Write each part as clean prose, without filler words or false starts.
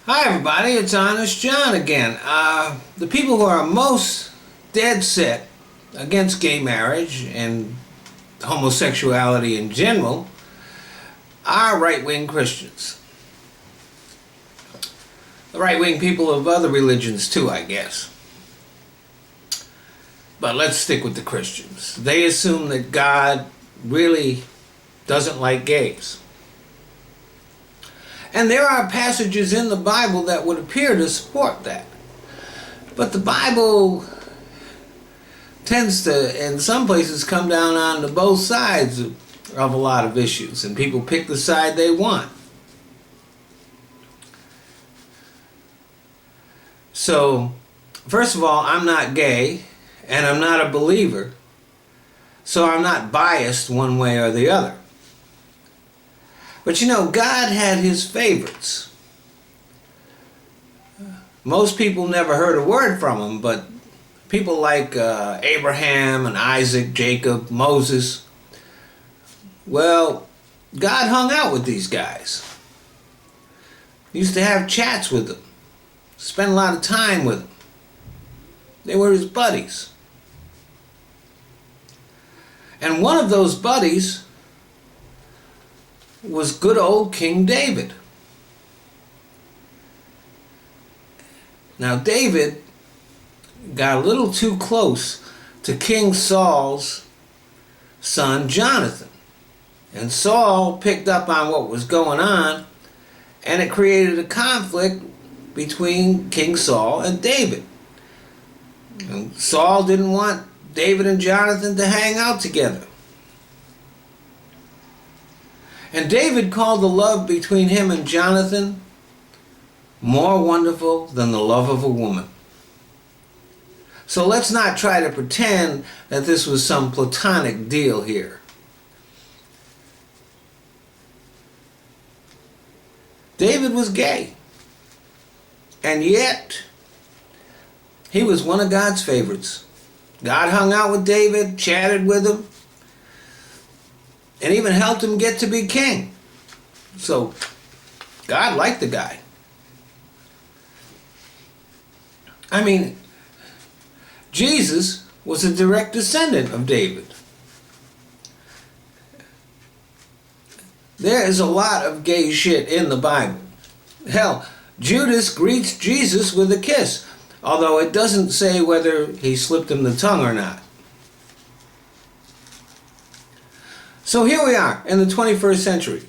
Hi everybody, it's Honest John again. The people who are most dead set against gay marriage and homosexuality in general are right-wing Christians. The right-wing people of other religions too, I guess. But let's stick with the Christians. They assume that God really doesn't like gays. And there are passages in the Bible that would appear to support that. But the Bible tends to, in some places, come down on both sides of a lot of issues, and people pick the side they want. So, first of all, I'm not gay, and I'm not a believer, so I'm not biased one way or the other. But you know, God had his favorites. Most people never heard a word from him, but people like Abraham and Isaac, Jacob, Moses, well, God hung out with these guys. He used to have chats with them, spend a lot of time with them. They were his buddies. And one of those buddies was good old King David. Now David got a little too close to King Saul's son Jonathan. And Saul picked up on what was going on, and it created a conflict between King Saul and David. And Saul didn't want David and Jonathan to hang out together. And David called the love between him and Jonathan more wonderful than the love of a woman. So let's not try to pretend that this was some platonic deal here. David was gay. And yet, he was one of God's favorites. God hung out with David, chatted with him, and even helped him get to be king. So, God liked the guy. I mean, Jesus was a direct descendant of David. There is a lot of gay shit in the Bible. Hell, Judas greets Jesus with a kiss, although it doesn't say whether he slipped him the tongue or not. So here we are in the 21st century,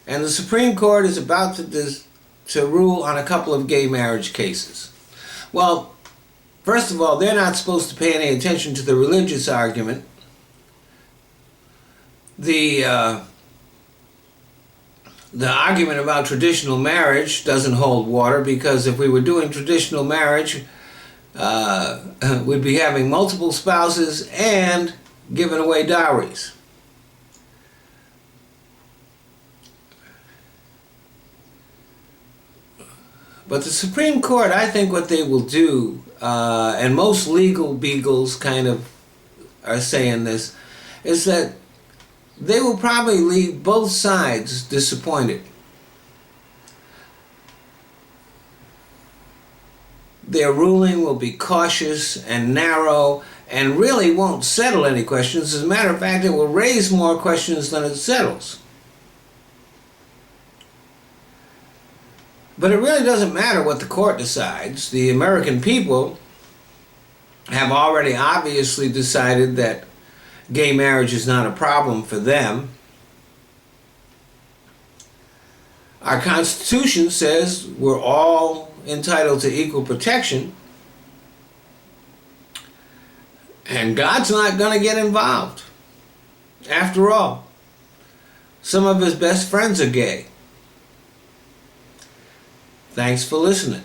and the Supreme Court is about to rule on a couple of gay marriage cases. Well, first of all, they're not supposed to pay any attention to the religious argument. The argument about traditional marriage doesn't hold water, because if we were doing traditional marriage, we'd be having multiple spouses and giving away dowries. But the Supreme Court, I think what they will do, and most legal beagles kind of are saying this, is that they will probably leave both sides disappointed. Their ruling will be cautious and narrow and really won't settle any questions. As a matter of fact, it will raise more questions than it settles. But it really doesn't matter what the court decides. The American people have already obviously decided that gay marriage is not a problem for them. Our Constitution says we're all entitled to equal protection, and God's not going to get involved. After all, some of his best friends are gay. Thanks for listening.